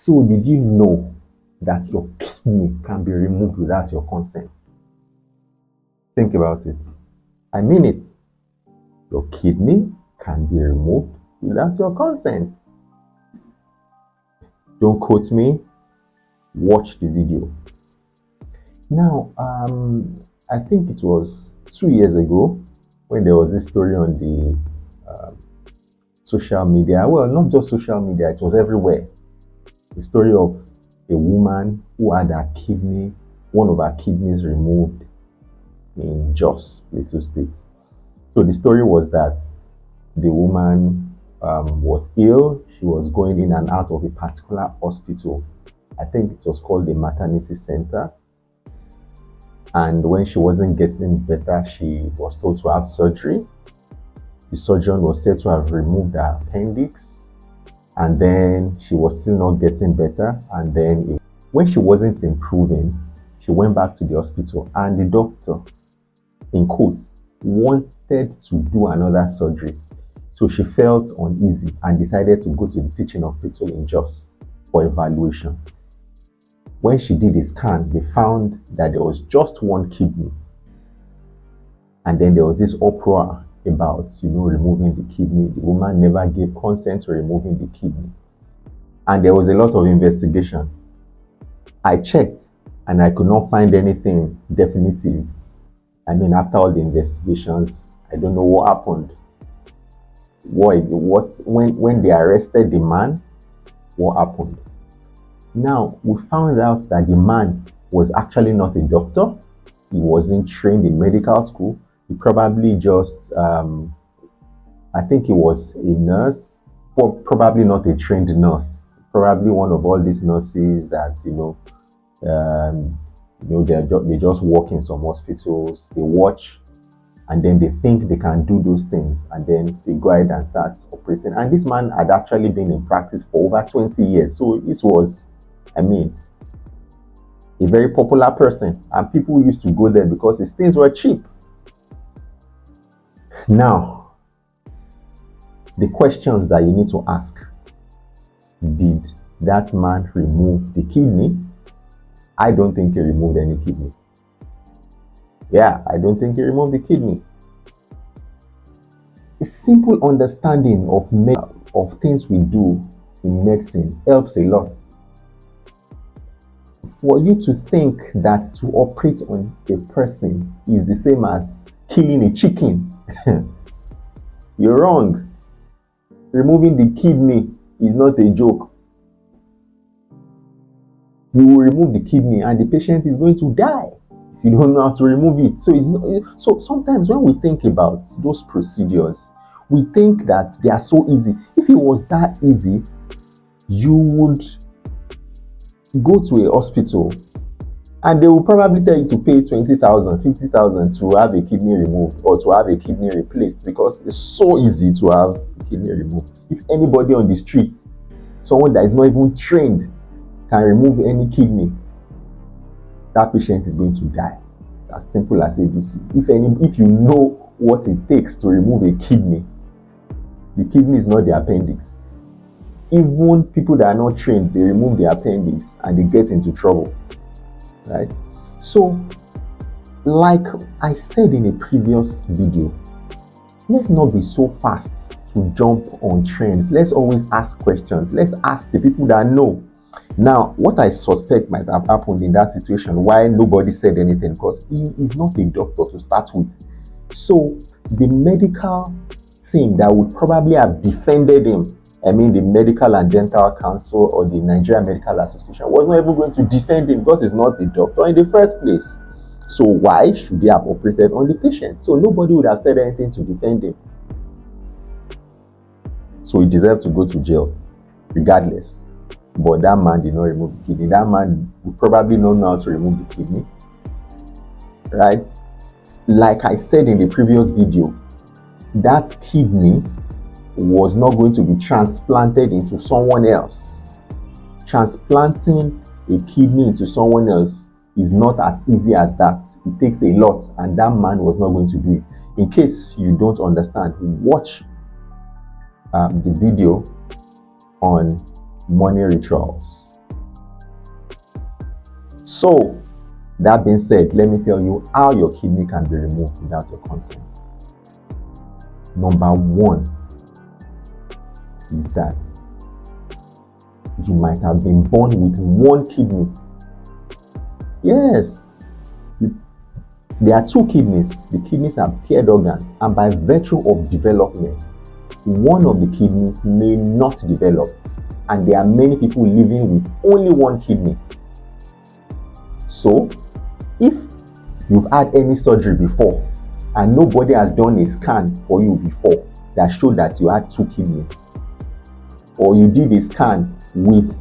So did you know that your kidney can be removed without your consent? Think about it. I mean it. Your kidney can be removed without your consent. Don't quote me. Watch the video. Now, I think it was 2 years ago when there was this story on the social media. Well, not just social media, it was everywhere. The story of a woman who had one of her kidneys removed in Jos, Plateau State. So the story was that the woman was ill. She was going in and out of a particular hospital. I think it was called the maternity center. And when she wasn't getting better, she was told to have surgery. The surgeon was said to have removed her appendix, and then she was still not getting better. And then when she wasn't improving, she went back to the hospital, and the doctor, in quotes, wanted to do another surgery. So she felt uneasy and decided to go to the teaching hospital in Jos for evaluation. When she did a scan, they found that there was just one kidney. And then there was this uproar about, removing the kidney. The woman never gave consent to removing the kidney. And there was a lot of investigation. I checked and I could not find anything definitive. After all the investigations, I don't know what happened. When they arrested the man, what happened? Now, we found out that the man was actually not a doctor. He wasn't trained in medical school. He probably just, I think he was a nurse, or probably not a trained nurse. Probably one of all these nurses that, they just work in some hospitals, they watch, and then they think they can do those things, and then they go ahead and start operating. And this man had actually been in practice for over 20 years. So this was, a very popular person, and people used to go there because his things were cheap. Now, the questions that you need to ask: did that man remove the kidney? I don't think he removed any kidney. Yeah, I don't think he removed the kidney. A simple understanding of things we do in medicine helps a lot. For you to think that to operate on a person is the same as killing a chicken, you're wrong. Removing the kidney is not a joke. You will remove the kidney and the patient is going to die if you don't know how to remove it. So sometimes when we think about those procedures, we think that they are so easy. If it was that easy, you would go to a hospital and they will probably tell you to pay 20,000, 50,000 to have a kidney removed or to have a kidney replaced, because it's so easy to have a kidney removed. If anybody on the street, someone that is not even trained, can remove any kidney, that patient is going to die. It's as simple as ABC. If you know what it takes to remove a kidney, the kidney is not the appendix. Even people that are not trained, they remove the appendix and they get into trouble, right? So, like I said in a previous video, let's not be so fast to jump on trends. Let's always ask questions. Let's ask the people that know. Now, what I suspect might have happened in that situation, why nobody said anything, because he is not a doctor to start with. So the medical team that would probably have defended him, the Medical and Dental Council or the Nigerian Medical Association, was not even going to defend him because he's not a doctor in the first place. So why should they have operated on the patient? So nobody would have said anything to defend him. So he deserved to go to jail regardless. But that man did not remove the kidney. That man would probably not know how to remove the kidney, right? Like I said in the previous video, that kidney was not going to be transplanted into someone else. Transplanting a kidney into someone else is not as easy as that. It takes a lot, and that man was not going to do it. In case you don't understand, watch the video on money rituals. So, that being said, let me tell you how your kidney can be removed without your consent. Number one is that you might have been born with one kidney. Yes, there are two kidneys. The kidneys are paired organs, and by virtue of development, one of the kidneys may not develop, and there are many people living with only one kidney. So, if you've had any surgery before and nobody has done a scan for you before that showed that you had two kidneys, or you did a scan with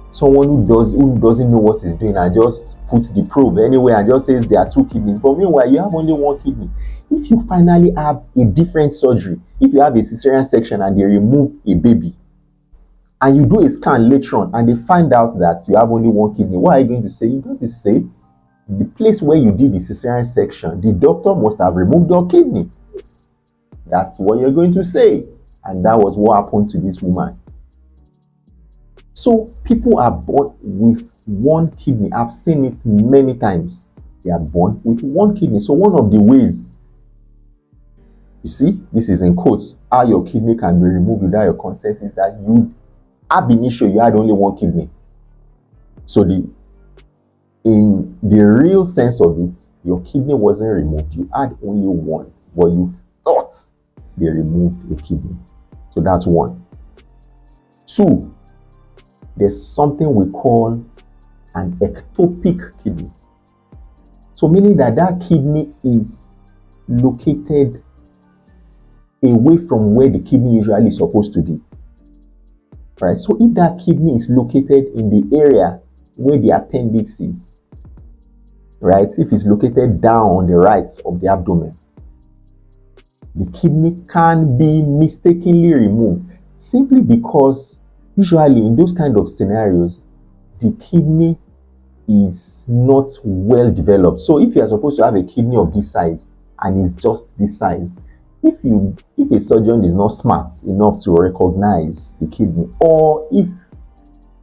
someone who doesn't know what he's doing and just puts the probe anywhere and just says there are two kidneys, but meanwhile you have only one kidney. If you finally have a different surgery, if you have a cesarean section and they remove a baby, and you do a scan later on and they find out that you have only one kidney, what are you going to say? You're going to say the place where you did the cesarean section, the doctor must have removed your kidney. That's what you're going to say. And that was what happened to this woman. So people are born with one kidney. I've seen it many times. They are born with one kidney. So one of the ways, you see, this is in quotes, how your kidney can be removed without your consent is that you, ab initio, you had only one kidney. So in the real sense of it, your kidney wasn't removed. You had only one, but you thought they removed a kidney. So that's one. Two, there's something we call an ectopic kidney. So meaning that that kidney is located away from where the kidney usually is supposed to be. Right? So if that kidney is located in the area where the appendix is, right? If it's located down on the right of the abdomen, the kidney can be mistakenly removed simply because usually in those kind of scenarios, the kidney is not well developed. So if you are supposed to have a kidney of this size and it's just this size, if a surgeon is not smart enough to recognize the kidney, or if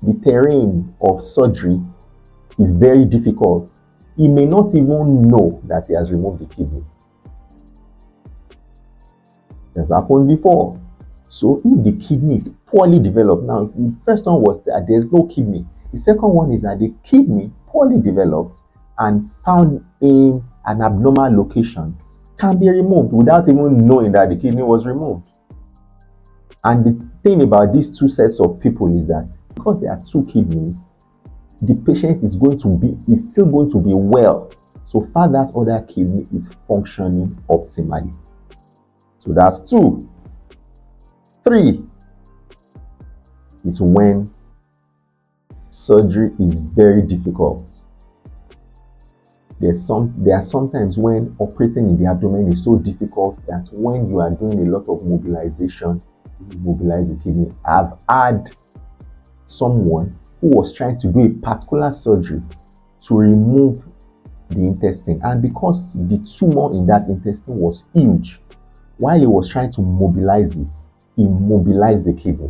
the terrain of surgery is very difficult, he may not even know that he has removed the kidney. That's happened before. So if the kidney is poorly developed, now the first one was that there's no kidney. The second one is that the kidney poorly developed and found in an abnormal location can be removed without even knowing that the kidney was removed. And the thing about these two sets of people is that because there are two kidneys, the patient is still going to be well so far that other kidney is functioning optimally. So that's two. Three is when surgery is very difficult. There are sometimes when operating in the abdomen is so difficult that when you are doing a lot of mobilization, you mobilize the kidney. I've had someone who was trying to do a particular surgery to remove the intestine, and because the tumor in that intestine was huge, while he was trying to mobilize it, he mobilized the kidney.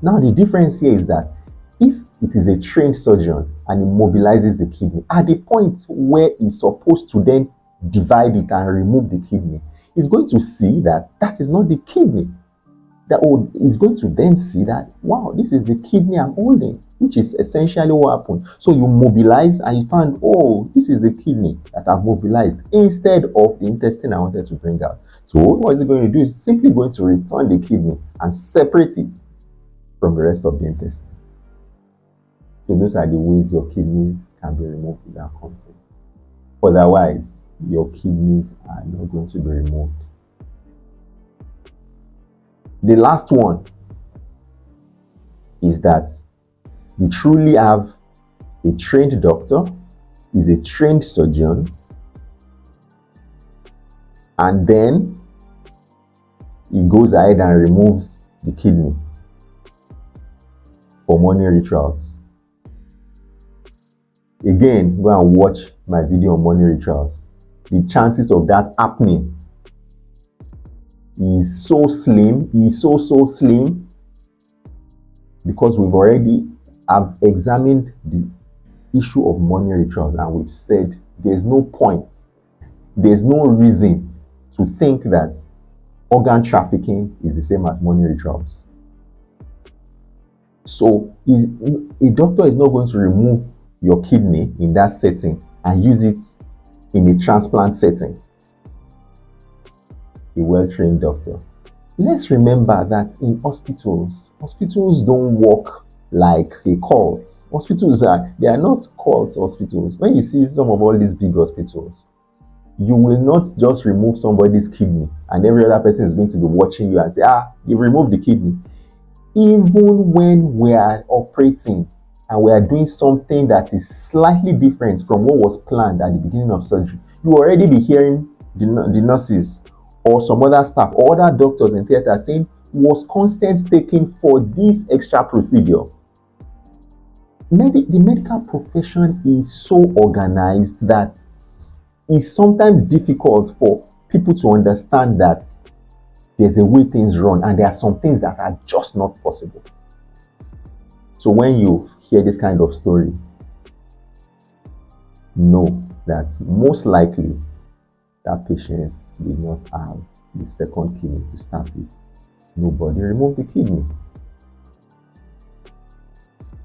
Now the difference here is that if it is a trained surgeon and he mobilizes the kidney, at the point where he's supposed to then divide it and remove the kidney, he's going to see that that is not the kidney. He's going to then see that, wow, this is the kidney I'm holding, which is essentially what happened. So you mobilize and you find, oh, this is the kidney that I've mobilized instead of the intestine I wanted to bring out. So what is it going to do? It's simply going to return the kidney and separate it from the rest of the intestine. So those are the ways your kidneys can be removed without consent. Otherwise, your kidneys are not going to be removed. The last one is that you truly have a trained doctor, is a trained surgeon, and then he goes ahead and removes the kidney for money rituals. Again, go and watch my video on money rituals. The chances of that happening is so slim, so slim, because I've examined the issue of money rituals, and we've said there's no point, there's no reason to think that organ trafficking is the same as money rituals. So a doctor is not going to remove your kidney in that setting and use it in a transplant setting. A well-trained doctor. Let's remember that in hospitals don't work like a cult. They are not cult hospitals. When you see some of all these big hospitals, you will not just remove somebody's kidney and every other person is going to be watching you and say, you removed the kidney. Even when we are operating and we are doing something that is slightly different from what was planned at the beginning of surgery, you will already be hearing the nurses or some other staff or other doctors in theater saying, was consent taken for this extra procedure? The medical profession is so organized that it's sometimes difficult for people to understand that there's a way things run and there are some things that are just not possible. So when you hear this kind of story, know that most likely that patient did not have the second kidney to start with. Nobody removed the kidney.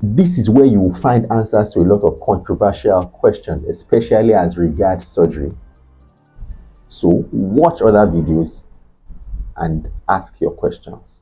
This is where you will find answers to a lot of controversial questions, especially as regards surgery. So watch other videos and ask your questions.